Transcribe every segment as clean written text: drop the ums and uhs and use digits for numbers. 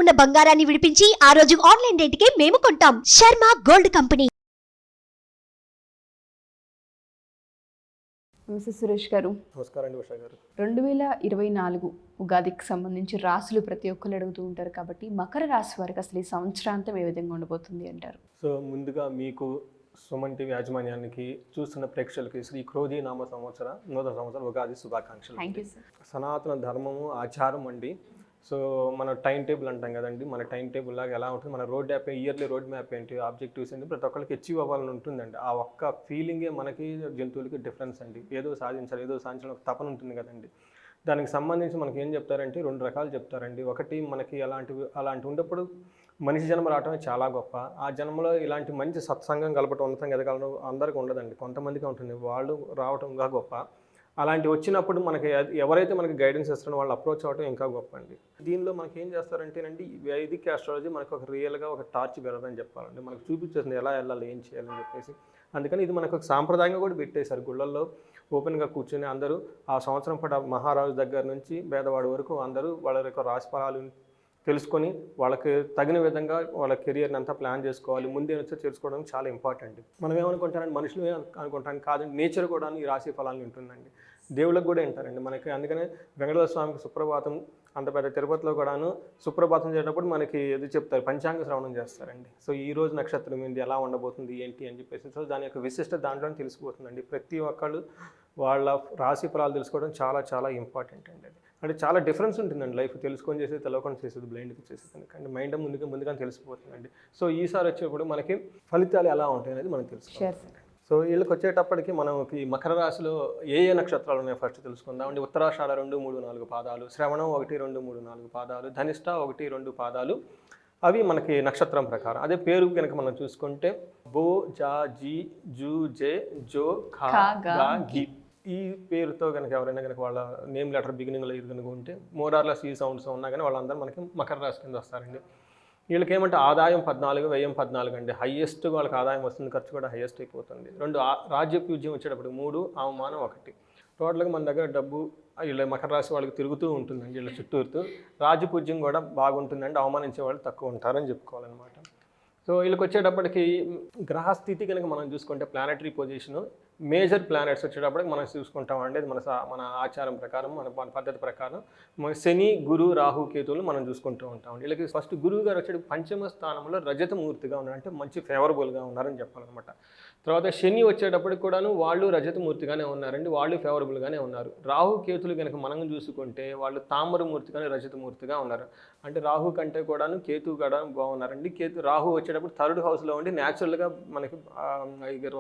ఉన్న బంగారాన్ని విడిపించి ఆ రోజు ఆన్లైన్ రేటుకే మేము కొంటాం. Sharma gold company. నమస్తే సురేష్ గారు. నమస్కారం అండి ఉషా గారు. 2024 ఉగాదికి సంబంధించి రాశులు ప్రతి ఒక్కరు అడుగుతూ ఉంటారు కాబట్టి మకర రాశి వారికి అసలు ఈ సంవత్సరాంతం ఏ విధంగా ఉండబోతుంది అంటారు? సో ముందుగా మీకు సుమన్ టీవీ యాజమాన్యానికి చూస్తున్న ప్రేక్షకులకి శ్రీ క్రోధి నామ సంవత్సర నూతన సంవత్సరం ఉగాది శుభాకాంక్షలు. Thank you sir. సనాతన ధర్మము ఆచారం అండి. సో మన టైం టేబుల్ అంటాం కదండి, మన టైం టేబుల్ లాగా ఎలా ఉంటుంది, మన road map yearly road map ఏంటి, ఆబ్జెక్టివ్స్ ఏంటి, ప్రతి ఒక్కరికి అచీవ్ అవ్వాలని ఉంటుందండి. ఆ ఒక్క ఫీలింగే మనకి జంతువులకి డిఫరెన్స్ అండి. ఏదో సాధించాలి, ఏదో సాధించాలి ఒక తపన ఉంటుంది కదండి. దానికి సంబంధించి మనకి ఏం చెప్తారంటే రెండు రకాలు చెప్తారండి. ఒకటి మనకి అలాంటి ఉన్నప్పుడు మనిషి జన్మ రావటమే చాలా గొప్ప. ఆ జన్మలో ఇలాంటి మంచి సత్సంగం కలపటం ఉన్నతం ఎదగలడం అందరికీ ఉండదండి, కొంతమందికి ఉంటుంది, వాళ్ళు రావటంగా గొప్ప. అలాంటి వచ్చినప్పుడు మనకి ఎవరైతే మనకి గైడెన్స్ ఇస్తారో వాళ్ళు అప్రోచ్ అవ్వడం ఇంకా గొప్ప అండి. దీనిలో మనకి ఏం చేస్తారంటేనండి, వైదిక్ ఆస్ట్రాలజీ మనకు ఒక రియల్గా ఒక టార్చ్ బెరదని చెప్పాలండి, మనకు చూపించేస్తుంది ఎలా వెళ్ళాలి, ఏం చేయాలని చెప్పేసి. అందుకని ఇది మనకు ఒక సాంప్రదాయంగా కూడా పెట్టేశారు. గుళ్ళల్లో ఓపెన్గా కూర్చొని అందరూ ఆ సంవత్సరం పాటు మహారాజు దగ్గర నుంచి పేదవాడి వరకు అందరూ వాళ్ళ యొక్క రాశి ఫలాలు తెలుసుకొని వాళ్ళకి తగిన విధంగా వాళ్ళ కెరియర్ని అంతా ప్లాన్ చేసుకోవాలి. ముందే వచ్చి తెలుసుకోవడం చాలా ఇంపార్టెంట్. మనం ఏమనుకుంటారండి, మనుషులు అనుకుంటాను కాదండి, నేచర్ కూడా ఈ రాశి ఫలాలు ఉంటుందండి, దేవుళ్ళకి కూడా వింటారండి మనకి. అందుకనే వెంకటేశ్వర స్వామికి సుప్రభాతం, అంత పెద్ద తిరుపతిలో కూడాను సుప్రభాతం చేసేటప్పుడు మనకి ఏది చెప్తారు, పంచాంగ శ్రవణం చేస్తారండి. సో ఈ రోజు నక్షత్రం ఏంటి, ఎలా ఉండబోతుంది ఏంటి అని చెప్పేసి, సో దాని యొక్క విశిష్ట దాంట్లోనే తెలిసిపోతుందండి. ప్రతి ఒక్కళ్ళు వాళ్ళ రాశి ఫలాలు తెలుసుకోవడం చాలా చాలా ఇంపార్టెంట్ అండి. అది అంటే చాలా డిఫరెన్స్ ఉంటుందండి లైఫ్, తెలుసుకొని చేసేది, తెలియకుండా చేసేది, బ్లైండ్గా చేసేది కంటే మైండ్ ముందుగా తెలిసిపోతుందండి. సో ఈసారి వచ్చేప్పుడు మనకి ఫలితాలు ఎలా ఉంటాయి అనేది మనకు తెలుసుకోవాలి. సో వీళ్ళకి వచ్చేటప్పటికి మనకి మకర రాశిలో ఏ నక్షత్రాలు ఉన్నాయో ఫస్ట్ తెలుసుకుందాం అండి. ఉత్తరాషాఢ 2, 3, 4 పాదాలు, శ్రవణం 1, 2, 3, 4 పాదాలు, ధనిష్ట 1, 2 పాదాలు, అవి మనకి నక్షత్రం ప్రకారం. అదే పేరు కనుక మనం చూసుకుంటే బో, జా, జీ, జూ, జే, జో, ఖా, గా, గి. ఈ పేరుతో కనుక ఎవరైనా కనుక వాళ్ళ నేమ్ లెటర్ బిగినింగ్లో ఇది కనుక ఉంటే మోరార్లెస్ ఈ సౌండ్స్ ఉన్నా కానీ వాళ్ళందరూ మనకి మకర రాశి కింద వస్తారండి. వీళ్ళకి ఏమంటే ఆదాయం 14, వ్యయం 14 అండి. హయ్యెస్ట్ వాళ్ళకి ఆదాయం వస్తుంది, ఖర్చు కూడా హయ్యెస్ట్ అయిపోతుంది. 2 రాజ్యపూజ్యం వచ్చేటప్పుడు 3, అవమానం 1. టోటల్గా మన దగ్గర డబ్బు వీళ్ళ మకర రాశి వాళ్ళకి తిరుగుతూ ఉంటుందండి. వీళ్ళ చుట్టూరుతూ రాజ్యపూజ్యం కూడా బాగుంటుందండి, అవమానించే వాళ్ళు తక్కువ ఉంటారని చెప్పుకోవాలన్నమాట. సో వీళ్ళకి వచ్చేటప్పటికి గ్రహస్థితి కనుక మనం చూసుకుంటే ప్లానటరీ పొజిషను, మేజర్ ప్లానెట్స్ వచ్చేటప్పటికి మనం చూసుకుంటామండి. అది మన ఆచారం ప్రకారం, మన పద్ధతి ప్రకారం శని, గురు, రాహు, కేతువులు మనం చూసుకుంటూ ఉంటాం. వీళ్ళకి ఫస్ట్ గురువు గారు వచ్చేటప్పుడు పంచమ స్థానంలో రజతమూర్తిగా ఉన్నారు, అంటే మంచి ఫేవరబుల్గా ఉన్నారని చెప్పాలన్నమాట. తర్వాత శని వచ్చేటప్పటికి కూడాను వాళ్ళు రజతమూర్తిగానే ఉన్నారండి, వాళ్ళు ఫేవరబుల్గానే ఉన్నారు. రాహు, కేతులు కనుక మనం చూసుకుంటే వాళ్ళు తామరమూర్తిగానే రజతమూర్తిగా ఉన్నారు, అంటే రాహు కంటే కూడాను కేతు కూడా బాగున్నారండి. రాహు వచ్చేటప్పుడు 3rd హౌస్లో ఉండి న్యాచురల్గా మనకి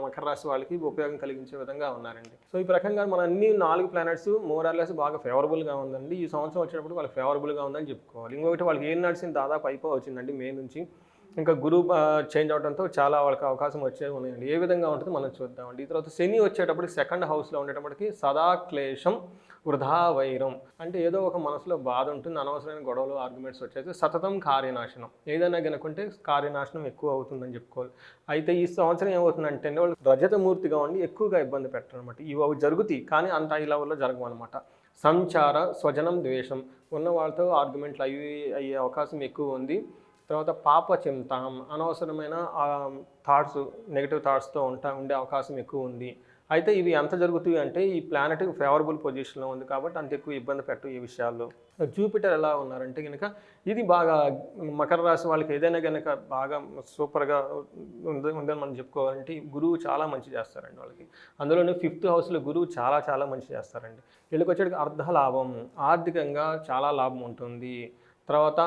మకర రాశి వాళ్ళకి ఉపయోగం కలిగించే విధంగా ఉన్నారండి. సో ఈ ప్రకారంగా మన అన్ని 4 ప్లానెట్స్ మోరార్లెస్ బాగా ఫేవరబుల్గా ఉందండి. ఈ సంవత్సరం వచ్చేటప్పుడు వాళ్ళకి ఫేవరబుల్గా ఉందని చెప్పుకోవాలి. ఇంకొకటి వాళ్ళకి ఏం నడిచింది దాదాపు అయిపోవచ్చిందండి మే నుంచి. ఇంకా గురువు చేంజ్ అవడంతో చాలా వాళ్ళకి అవకాశం వచ్చేవి ఉన్నాయండి. ఏ విధంగా ఉంటుందో మనం చూద్దామండి. ఈ తర్వాత శని వచ్చేటప్పటికి 2nd హౌస్లో ఉండేటప్పటికి సదా క్లేశం, వృధా వైరం, అంటే ఏదో ఒక మనసులో బాధ ఉంటుంది, అనవసరమైన గొడవలు, ఆర్గ్యుమెంట్స్ వచ్చేసి సతతం కార్యనాశనం, ఏదైనా కనుకుంటే కార్యనాశనం ఎక్కువ అవుతుందని చెప్పుకోవాలి. అయితే ఈ సంవత్సరం ఏమవుతుందంటే వాళ్ళు రజతమూర్తిగా ఉండి ఎక్కువగా ఇబ్బంది పెట్టరు అనమాట. ఇవి జరుగుతాయి కానీ అంత ఈ లెవెల్లో జరగవు అనమాట. సంచార, స్వజనం, ద్వేషం, ఉన్న వాళ్ళతో ఆర్గ్యుమెంట్లు అయ్యే అవకాశం ఎక్కువ ఉంది. తర్వాత పాప చింతాం, అనవసరమైన థాట్స్, నెగిటివ్ థాట్స్తో ఉండే అవకాశం ఎక్కువ ఉంది. అయితే ఇవి ఎంత జరుగుతాయి అంటే ఈ ప్లానెట్ ఫేవరబుల్ పొజిషన్లో ఉంది కాబట్టి అంత ఎక్కువ ఇబ్బంది పెట్టు ఈ విషయాల్లో. జూపిటర్ ఎలా ఉన్నారంటే కనుక ఇది బాగా మకర రాశి వాళ్ళకి ఏదైనా కనుక బాగా సూపర్గా ఉందని మనం చెప్పుకోవాలంటే గురువు చాలా మంచి చేస్తారండి వాళ్ళకి. అందులోనే 5th హౌస్లో గురువు చాలా చాలా మంచి చేస్తారండి. వీళ్ళకి వచ్చేటికి అర్ధ లాభం, ఆర్థికంగా చాలా లాభం ఉంటుంది. తర్వాత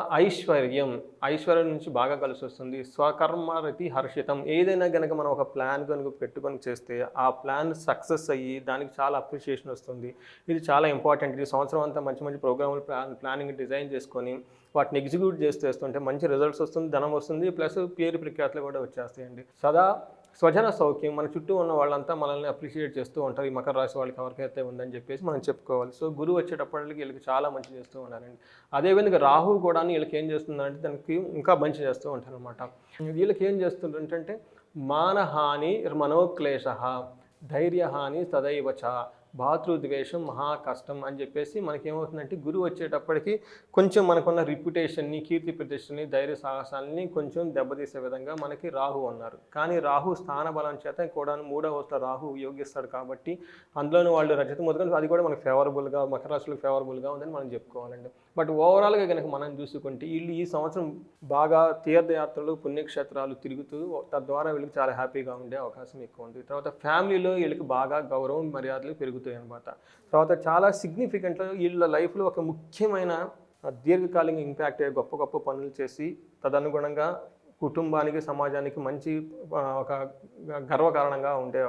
ఐశ్వర్యం నుంచి బాగా కలిసి వస్తుంది. స్వకర్మరతి హర్షితం, ఏదైనా కనుక మనం ఒక ప్లాన్ కనుక పెట్టుకొని చేస్తే ఆ ప్లాన్ సక్సెస్ అయ్యి దానికి చాలా అప్రిషియేషన్ వస్తుంది. ఇది చాలా ఇంపార్టెంట్. ఈ సంవత్సరం అంతా మంచి మంచి ప్రోగ్రాములు ప్లానింగ్ డిజైన్ చేసుకొని వాటిని ఎగ్జిక్యూట్ చేస్తుంటే మంచి రిజల్ట్స్ వస్తుంది, ధనం వస్తుంది, ప్లస్ పేరు ప్రఖ్యాతులు కూడా వచ్చేస్తాయండి. సదా స్వజన సౌఖ్యం, మన చుట్టూ ఉన్న వాళ్ళంతా మనల్ని అప్రిషియేట్ చేస్తూ ఉంటారు. ఈ మకర రాశి వాళ్ళకి ఎవరికైతే ఉందని చెప్పేసి మనం చెప్పుకోవాలి. సో గురువు వచ్చేటప్పటికి వీళ్ళకి చాలా మంచి చేస్తూ ఉన్నారండి. అదేవిధంగా రాహు కూడా వీళ్ళకి ఏం చేస్తుందంటే దానికి ఇంకా మంచి చేస్తూ ఉంటారు అనమాట. వీళ్ళకి ఏం చేస్తుందంటే మానహాని, మనోక్లేశ, ధైర్యహాని తదైవచ, భాతృద్వేషం మహా కష్టం అని చెప్పేసి మనకేమవుతుందంటే గురువు వచ్చేటప్పటికి కొంచెం మనకున్న రిప్యుటేషన్ని, కీర్తి ప్రతిష్టని, ధైర్య సాహసాలని కొంచెం దెబ్బతీసే విధంగా మనకి రాహు ఉన్నారు. కానీ రాహు స్థాన బలం చేత కూడా 3వ హౌస్లో రాహు యోగిస్తాడు కాబట్టి అందులోని వాళ్ళు రజత మొదలు అది కూడా మనకు ఫేవరబుల్గా, మకర రాశిలో ఫేవరబుల్గా ఉందని మనం చెప్పుకోవాలండి. బట్ ఓవరాల్గా కనుక మనం చూసుకుంటే వీళ్ళు ఈ సంవత్సరం బాగా తీర్థయాత్రలు, పుణ్యక్షేత్రాలు తిరుగుతూ తద్వారా వీళ్ళకి చాలా హ్యాపీగా ఉండే అవకాశం ఎక్కువ ఉంది. తర్వాత ఫ్యామిలీలో వీళ్ళకి బాగా గౌరవం, మర్యాదలు పెరుగుతాయి అన్నమాట. తర్వాత చాలా సిగ్నిఫికెంట్గా వీళ్ళ లైఫ్లో ఒక ముఖ్యమైన దీర్ఘకాలిక ఇంపాక్ట్ అయ్యే గొప్ప గొప్ప పనులు చేసి తదనుగుణంగా కుటుంబానికి, సమాజానికి మంచి ఒక గర్వకారణంగా ఉండే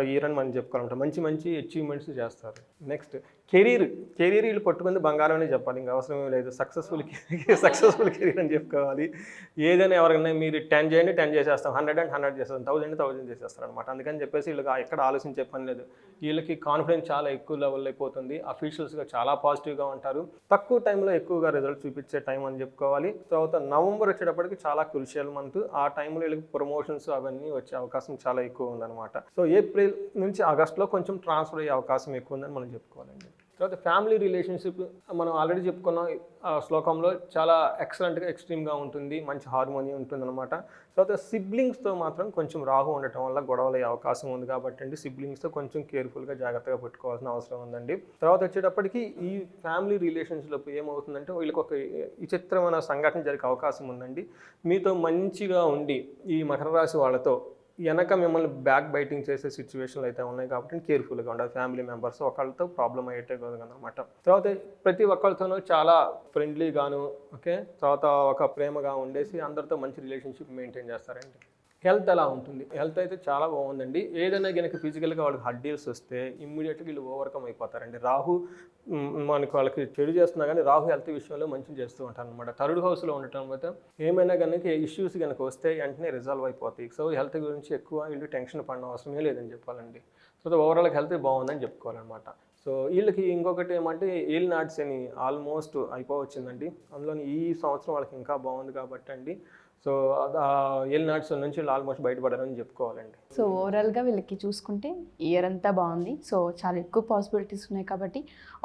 ఇయర్ అని మనం చెప్పుకోవాలంటే మంచి మంచి అచీవ్మెంట్స్ చేస్తారు. నెక్స్ట్ కెరీర్ వీళ్ళు పట్టుకుంది బంగారం అనే చెప్పాలి, ఇంకా అవసరమే లేదు. సక్సెస్ఫుల్ కెరీర్ అని చెప్పుకోవాలి. ఏదైనా ఎవరికైనా మీరు 10 చేయండి 10 చేసేస్తాం, 100 చేస్తాం, 1000 చేసేస్తారు అనమాట. అందుకని చెప్పేసి వీళ్ళకి ఎక్కడ ఆలోచించే పని లేదు. వీళ్ళకి కాన్ఫిడెన్స్ చాలా ఎక్కువ లెవెల్లో అయిపోతుంది. అఫీషియల్స్గా చాలా పాజిటివ్గా ఉంటారు. తక్కువ టైంలో ఎక్కువగా రిజల్ట్ చూపించే టైం అని చెప్పుకోవాలి. తర్వాత నవంబర్ వచ్చేటప్పటికి చాలా క్రూషియల్ మంత్. ఆ టైంలో వీళ్ళకి ప్రమోషన్స్ అవన్నీ వచ్చే అవకాశం చాలా ఎక్కువ ఉందన్నమాట. సో ఏప్రిల్ నుంచి ఆగస్టులో కొంచెం ట్రాన్స్ఫర్ అయ్యే అవకాశం ఎక్కువ ఉందని మనం చెప్పుకోవాలండి. తర్వాత ఫ్యామిలీ రిలేషన్షిప్ మనం ఆల్రెడీ చెప్పుకున్నాం, శ్లోకంలో చాలా ఎక్సలెంట్గా, ఎక్స్ట్రీమ్గా ఉంటుంది, మంచి హార్మోని ఉంటుంది అనమాట. తర్వాత సిబ్లింగ్స్తో మాత్రం కొంచెం రాహు ఉండటం వల్ల గొడవలు అయ్యే అవకాశం ఉంది కాబట్టి అండి సిబ్లింగ్స్తో కొంచెం కేర్ఫుల్గా, జాగ్రత్తగా పెట్టుకోవాల్సిన అవసరం ఉందండి. తర్వాత వచ్చేటప్పటికి ఈ ఫ్యామిలీ రిలేషన్స్లో ఏమవుతుందంటే వీళ్ళకి ఒక విచిత్రమైన సంఘటన జరిగే అవకాశం ఉందండి. మీతో మంచిగా ఉండి ఈ మకర రాశి వాళ్ళతో వెనక మిమ్మల్ని బ్యాక్ బైటింగ్ చేసే సిచ్యువేషన్లు అయితే ఉన్నాయి కాబట్టి కేర్ఫుల్గా ఉండాలి. ఫ్యామిలీ మెంబర్స్ ఒకళ్ళతో ప్రాబ్లం అయ్యేటే అనమాట. తర్వాత ప్రతి ఒక్కరితోనూ చాలా ఫ్రెండ్లీగాను, ఓకే, తర్వాత ఒక ప్రేమగా ఉండేసి అందరితో మంచి రిలేషన్షిప్ మెయింటైన్ చేస్తారండి. హెల్త్ ఎలా ఉంటుంది? హెల్త్ అయితే చాలా బాగుందండి. ఏదైనా కనుక ఫిజికల్గా వాళ్ళకి హడ్డీల్స్ వస్తే ఇమ్మీడియట్గా వీళ్ళు ఓవర్కమ్ అయిపోతారండి. రాహు వాళ్ళకి చెడు చేస్తున్నా కానీ రాహు హెల్త్ విషయంలో మంచి చేస్తూ ఉంటారు అనమాట. థర్డ్ హౌస్లో ఉండటం వల్ల ఏమైనా కనుక ఇష్యూస్ కనుక వస్తే వెంటనే రిజాల్వ్ అయిపోతాయి. సో హెల్త్ గురించి ఎక్కువ వీళ్ళు టెన్షన్ పడిన అవసరమే లేదని చెప్పాలండి. సో ఓవరాల్గా హెల్త్ బాగుందని చెప్పుకోవాలన్నమాట. సో వీళ్ళకి ఇంకొకటి ఏమంటే ఏల్ నాట్స్ అని ఆల్మోస్ట్ అయిపోవచ్చిందండి. అందులో ఈ సంవత్సరం వాళ్ళకి ఇంకా బాగుంది కాబట్టి అండి. సో ఏల్ నాట్స్ నుంచి ఆల్మోస్ట్ బయటపడారని చెప్పుకోవాలండి. సో ఓవరాల్గా వీళ్ళకి చూసుకుంటే ఇయర్ అంతా బాగుంది. సో చాలా ఎక్కువ పాసిబిలిటీస్ ఉన్నాయి కాబట్టి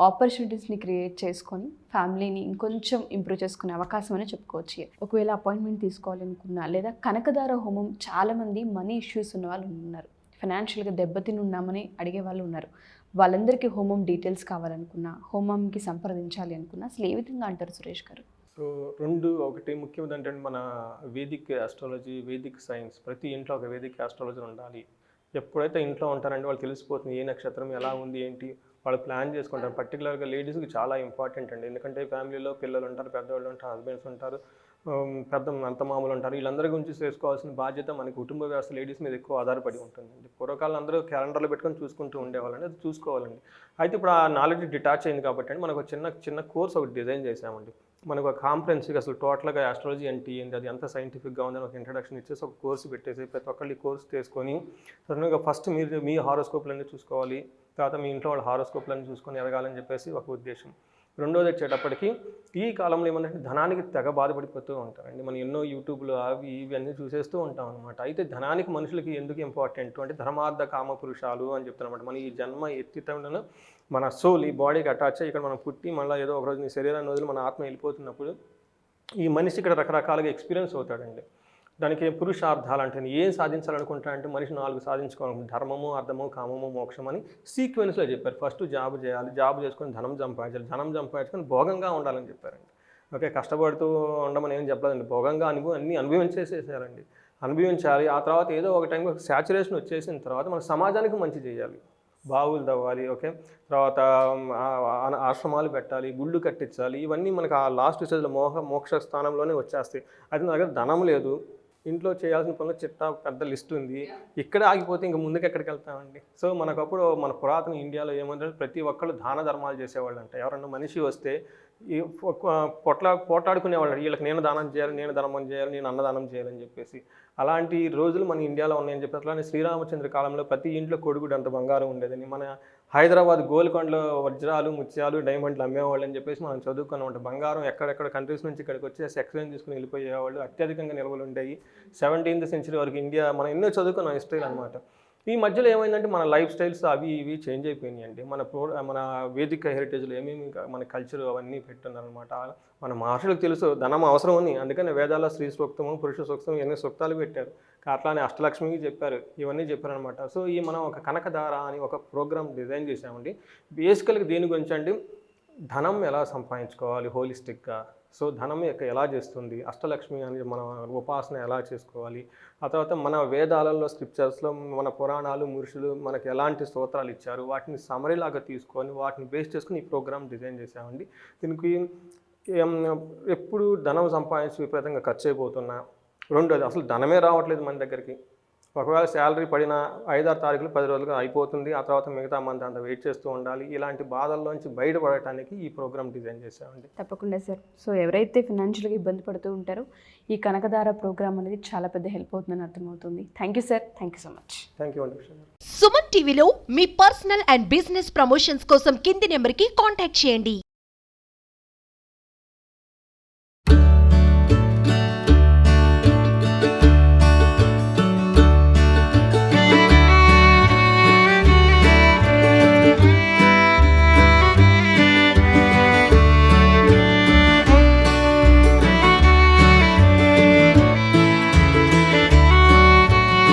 ఆపర్చునిటీస్ని క్రియేట్ చేసుకొని ఫ్యామిలీని ఇంకొంచెం ఇంప్రూవ్ చేసుకునే అవకాశం అని చెప్పుకోవచ్చు. ఒకవేళ అపాయింట్మెంట్ తీసుకోవాలనుకున్నా లేదా కనకదార హోమం, చాలామంది మనీ ఇష్యూస్ ఉన్న వాళ్ళు ఉన్నారు, ఫైనాన్షియల్గా దెబ్బతిని ఉన్నామని అడిగే వాళ్ళు ఉన్నారు. వాళ్ళందరికీ హోమం డీటెయిల్స్ కావాలనుకున్నా, హోమంకి సంప్రదించాలి అనుకున్నా అసలు ఏ విధంగా అంటారు సురేష్ గారు? సో ఒకటి ముఖ్యమైనది అంటే మన వేదిక్ ఆస్ట్రాలజీ, వేదిక్ సైన్స్, ప్రతి ఇంట్లో ఒక వేదిక్ ఆస్ట్రాలజీ ఉండాలి. ఎప్పుడైతే ఇంట్లో ఉంటారంటే వాళ్ళు తెలిసిపోతుంది ఏ నక్షత్రం ఎలా ఉంది ఏంటి, వాళ్ళు ప్లాన్ చేసుకుంటారు. పర్టికులర్గా లేడీస్కి చాలా ఇంపార్టెంట్ అండి. ఎందుకంటే ఫ్యామిలీలో పిల్లలు ఉంటారు, పెద్దవాళ్ళు ఉంటారు, హస్బెండ్స్ ఉంటారు, అంత మామూలు ఉంటారు. వీళ్ళందరి గురించి చేసుకోవాల్సిన బాధ్యత మన కుటుంబ వ్యవస్థ లేడీస్ మీద ఎక్కువ ఆధారపడి ఉంటుందండి. పూర్వకాలం అందరూ క్యాలెండర్లో పెట్టుకొని చూసుకుంటూ ఉండేవాళ్ళండి, అది చూసుకోవాలండి. అయితే ఇప్పుడు ఆ నాలెడ్జ్ డిటాచ్ అయింది కాబట్టి అండి మనకు చిన్న కోర్స్ ఒకటి డిజైన్ చేసామండి. మనకు ఒక కాంప్రహెన్సివ్గా అసలు టోటల్గా ఆస్ట్రాలజీ అంటే ఏంటి, అది ఎంత సైంటిఫిక్గా ఉందని ఒక ఇంట్రడక్షన్ ఇచ్చేసి ఒక కోర్సు పెట్టేసి ప్రతి ఒక్కళ్ళు ఈ కోర్స్ తీసుకొని సడన్గా ఫస్ట్ మీరు మీ హారోస్కోప్లన్నీ చూసుకోవాలి, తర్వాత మీ ఇంట్లో వాళ్ళ హారోస్కోప్లన్నీ చూసుకొని ఎదగాలని చెప్పేసి ఒక ఉద్దేశం. రెండోది వచ్చేటప్పటికి ఈ కాలంలో ఏమంటే ధనానికి తెగ బాధపడిపోతూ ఉంటారండి. మనం ఎన్నో యూట్యూబ్లో అవి ఇవి అన్నీ చూసేస్తూ ఉంటాం అనమాట. అయితే ధనానికి మనుషులకి ఎందుకు ఇంపార్టెంట్ అంటే ధర్మార్థ కామ పురుషాలు అని చెప్తారనమాట. మన ఈ జన్మ ఎత్తితంలో మన సోల్ ఈ బాడీకి అటాచ్ అయ్యి ఇక్కడ మనం పుట్టి మళ్ళీ ఏదో ఒకరోజు నీ శరీరాన్ని వదిలి మన ఆత్మ వెళ్ళిపోతున్నప్పుడు ఈ మనిషి ఇక్కడ రకరకాలుగా ఎక్స్పీరియన్స్ అవుతాడండి. దానికి పురుషార్థాలు అంటే ఏం సాధించాలనుకుంటారంటే మనిషి 4 సాధించుకోవాలి: ధర్మము, అర్థము, కామము, మోక్షం అని సీక్వెన్స్లో చెప్పారు. ఫస్ట్ జాబ్ చేయాలి, జాబ్ చేసుకొని ధనం సంపాదించుకొని భోగంగా ఉండాలని చెప్పారండి. ఓకే, కష్టపడుతూ ఉండమని ఏం చెప్పలేదండి, భోగంగా అన్నీ అనుభవించేసేసారండి. అనుభవించాలి. ఆ తర్వాత ఏదో ఒక టైంలో సాచురేషన్ వచ్చేసిన తర్వాత మన సమాజానికి మంచి చేయాలి, బావులు తవ్వాలి, ఓకే, తర్వాత ఆశ్రమాలు పెట్టాలి, గుళ్ళు కట్టించాలి. ఇవన్నీ మనకు ఆ లాస్ట్ స్టేజ్లో మోక్ష స్థానంలోనే వచ్చేస్తాయి. అయితే నా దగ్గర ధనం లేదు, ఇంట్లో చేయాల్సిన పనులు చిట్టా పెద్ద లిస్ట్ ఉంది, ఇక్కడే ఆగిపోతే ఇంక ముందుకు ఎక్కడికి వెళ్తామండి. సో మనకప్పుడు మన పురాతన ఇండియాలో ఏమంటే ప్రతి ఒక్కళ్ళు దాన ధర్మాలు చేసేవాళ్ళు అంట. ఎవరన్నా మనిషి వస్తే ఈ పోట్లాడుకునేవాళ్ళు, వీళ్ళకి నేను దానం చేయాలి, నేను ధర్మం చేయాలి, నేను అన్నదానం చేయాలని చెప్పేసి. అలాంటి రోజులు మన ఇండియాలో ఉన్నాయని చెప్పి అట్లానే శ్రీరామచంద్ర కాలంలో ప్రతి ఇంట్లో కొడుకుడు అంత బంగారం ఉండేదని. మన హైదరాబాద్ గోల్కొండలో వజ్రాలు, ముత్యాలు, డైమండ్లు అమ్మేవాళ్ళు అని చెప్పేసి మనం చదువుకున్నాం. బంగారం ఎక్కడెక్కడ కంట్రీస్ నుంచి ఇక్కడికి వచ్చేసి ఎక్స్చేంజ్ తీసుకుని వెళ్ళిపోయేవాళ్ళు, అత్యధికంగా నిల్వలు ఉండేవి. 17th century వరకు ఇండియా మనం ఎన్నో చదువుకున్నాం హిస్టరీలు అనమాట. ఈ మధ్యలో ఏమైందంటే మన లైఫ్ స్టైల్స్ అవి ఇవి చేంజ్ అయిపోయినాయి అండి. మన వేదిక హెరిటేజ్లో ఏమేమి మన కల్చర్ అవన్నీ పెట్టున్నారనమాట. మన మహర్షులకు తెలుసు ధనం అవసరం అని, అందుకని వేదాల్లో స్త్రీ సూక్తము పురుష సూక్తం ఇవన్నీ సూక్తాలు పెట్టారు. అట్లానే అష్టలక్ష్మికి చెప్పారు, ఇవన్నీ చెప్పారనమాట. సో ఈ మనం ఒక కనకధార అని ఒక ప్రోగ్రామ్ డిజైన్ చేసామండి. బేసికల్గా దీని గురించి అండి ధనం ఎలా సంపాదించుకోవాలి హోలిస్టిక్గా, సో ధనం ఎలా చేస్తుంది, అష్టలక్ష్మి అని మన ఉపాసన ఎలా చేసుకోవాలి, ఆ తర్వాత మన వేదాలలో స్క్రిప్చర్స్లో మన పురాణాలు మురుషులు మనకి ఎలాంటి స్తోత్రాలు ఇచ్చారు, వాటిని సమరీలాగా తీసుకొని వాటిని బేస్ చేసుకుని ఈ ప్రోగ్రామ్ డిజైన్ చేసామండి. దీనికి ఎప్పుడు ధనం సంపాదించి విపరీతంగా ఖర్చు అయిపోతున్నా, రెండోది అసలు ధనమే రావట్లేదు మన దగ్గరికి. ఒకవేళ శాలరీ పడిన 5-6 తారీఖులు 10 రోజులుగా అయిపోతుంది, ఆ తర్వాత మిగతా మంత్ అంతా వెయిట్ చేస్తూ ఉండాలి. ఇలాంటి బాధల్లోంచి బయటపడటానికి ఈ ప్రోగ్రామ్ డిజైన్ చేసామండి. తప్పకుండా సార్. సో ఎవరైతే ఫినాన్షియల్గా ఇబ్బంది పడుతూ ఉంటారో ఈ కనకధార ప్రోగ్రామ్ అనేది చాలా పెద్ద హెల్ప్ అవుతుందని అర్థమవుతుంది. Thank you sir, thank you so much. Thank you అండి కృష్ణ గారు. సుమన్ టీవీలో మీ పర్సనల్ అండ్ బిజినెస్ ప్రమోషన్స్ కోసం కింది నెంబర్కి కాంటాక్ట్ చేయండి.